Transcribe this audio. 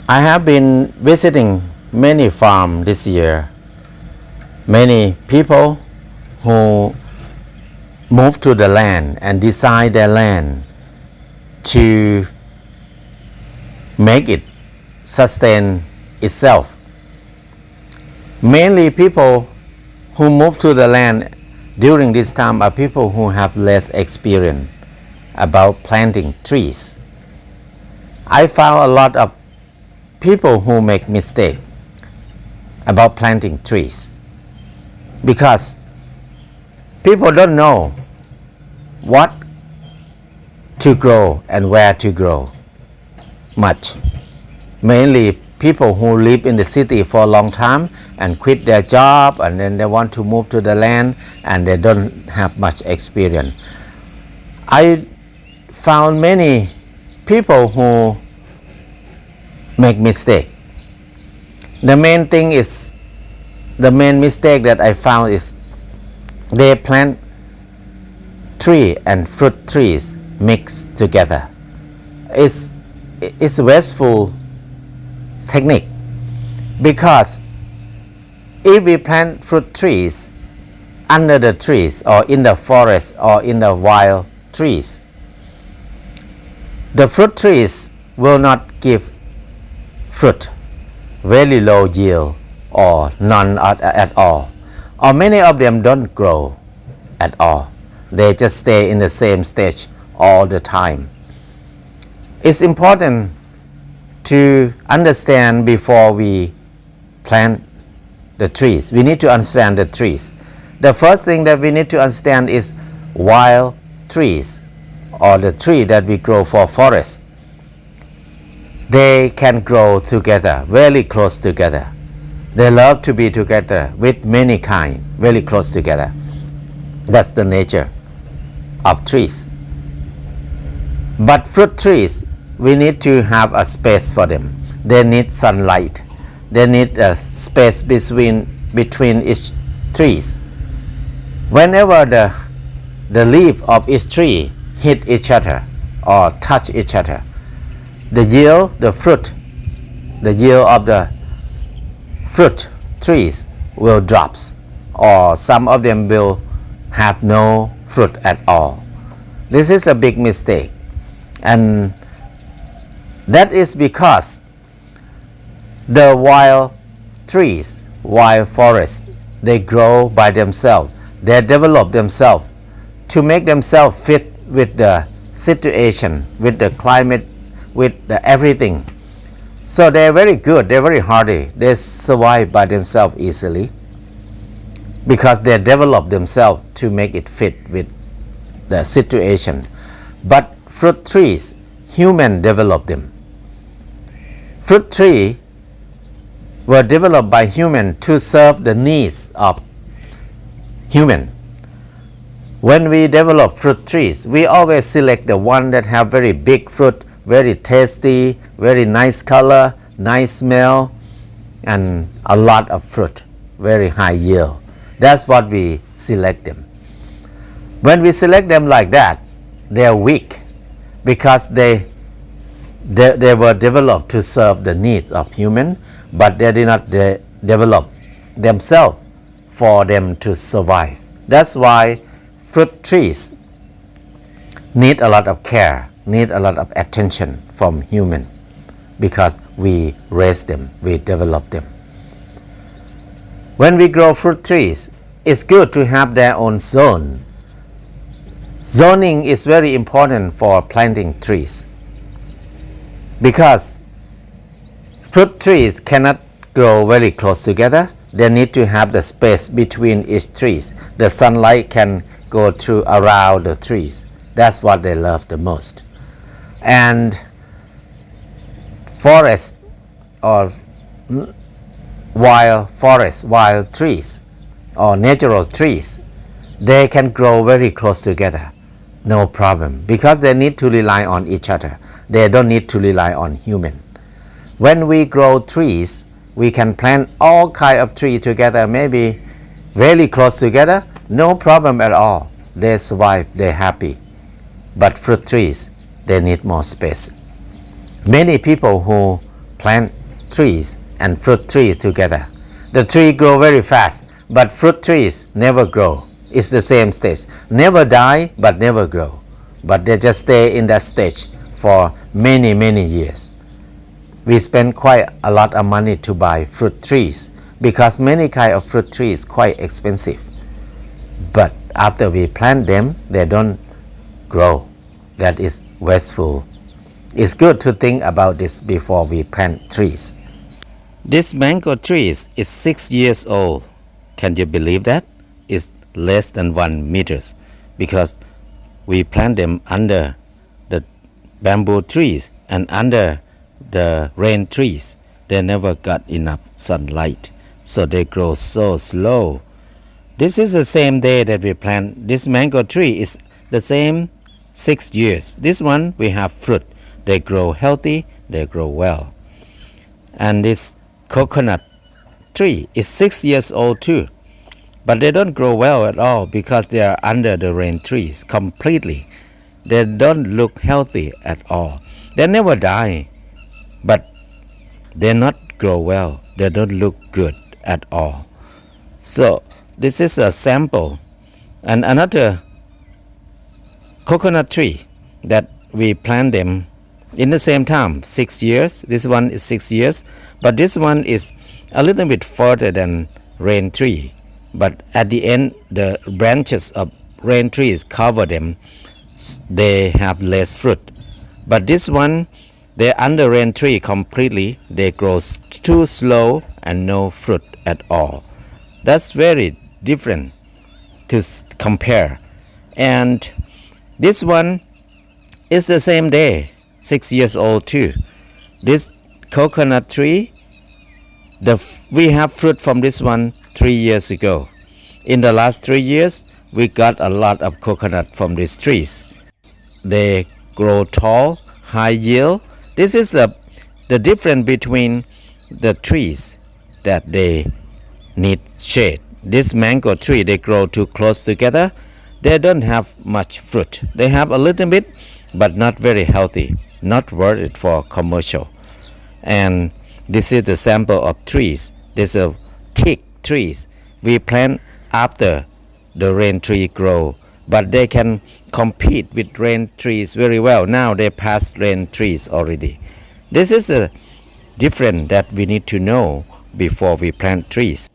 I have been visiting many farms this year. Many people who move to the land and design their land to make it sustain itself. Mainly people who move to the land during this time are people who have less experience about planting trees. I found a lot of people who make mistake about planting trees because people don't know what to grow and where to grow much. Mainly people who live in the city for a long time and quit their job and then they want to move to the land and they don't have much experience. I found many people who make mistake. The main mistake that I found is they plant tree and fruit trees mixed together. It's a wasteful technique because if we plant fruit trees under the trees or in the forest or in the wild trees, the fruit trees will not give fruit, very low yield or none at all, or many of them don't grow at all. They just stay in the same stage all the time. It's important to understand before we plant the trees. We need to understand the trees. The first thing that we need to understand is wild trees or the tree that we grow for forest. They can grow together, very close together. They love to be together with many kinds, very close together. That's the nature of trees. But fruit trees, we need to have a space for them. They need sunlight. They need a space between each trees. Whenever the leaf of each tree hit each other or touch each other, the yield of the fruit trees will drop, or some of them will have no fruit at all. This is a big mistake, and that is because the wild trees, wild forests, they grow by themselves. They develop themselves to make themselves fit with the situation, with the climate, with everything. So they're very good, they're very hardy, they survive by themselves easily because they develop themselves to make it fit with the situation. But fruit trees, human develop them. Fruit trees were developed by human to serve the needs of human. When we develop fruit trees, we always select the one that have very big fruit, very tasty, very nice color, nice smell, and a lot of fruit, very high yield. That's what we select them. When we select them like that, they are weak because they were developed to serve the needs of human, but they did not develop themselves for them to survive. That's why fruit trees need a lot of care, need a lot of attention from human, because we raise them, we develop them. When we grow fruit trees, it's good to have their own zone. Zoning is very important for planting trees because fruit trees cannot grow very close together. They need to have the space between each trees. The sunlight can go through around the trees. That's what they love the most. And forest or wild trees or natural trees, they can grow very close together, no problem, because they need to rely on each other. They don't need to rely on human. When we grow trees, we can plant all kind of trees together, maybe very close together, no problem at all. They survive, they're happy. But fruit trees, they need more space. Many people who plant trees and fruit trees together. The tree grow very fast, but fruit trees never grow. It's the same stage. Never die, but never grow. But they just stay in that stage for many, many years. We spend quite a lot of money to buy fruit trees because many kind of fruit trees quite expensive. But after we plant them, they don't grow. That is wasteful. It's good to think about this before we plant trees. This mango tree is 6 years old. Can you believe that? It's less than 1 meters because we plant them under the bamboo trees and under the rain trees. They never got enough sunlight, so they grow so slow. This is the same day that we plant this mango tree. Is the same 6 years. This one we have fruit. They grow healthy, they grow well. And this coconut tree is 6 years old too. But they don't grow well at all because they are under the rain trees completely. They don't look healthy at all. They never die, but they not grow well. They don't look good at all. So this is a sample. And another coconut tree that we plant them in the same time, 6 years. This one is 6 years, but this one is a little bit further than rain tree. But at the end, the branches of rain trees cover them. They have less fruit. But this one, they're under rain tree completely. They grow too slow and no fruit at all. That's very different to compare. And this one is the same day, 6 years old too. This coconut tree, we have fruit from this one 3 years ago. In the last 3 years, we got a lot of coconut from these trees. They grow tall, high yield. This is the difference between the trees that they need shade. This mango tree, they grow too close together. They don't have much fruit. They have a little bit, but not very healthy, not worth it for commercial. And this is the sample of trees. These are thick trees. We plant after the rain tree grow, but they can compete with rain trees very well. Now they pass rain trees already. This is the difference that we need to know before we plant trees.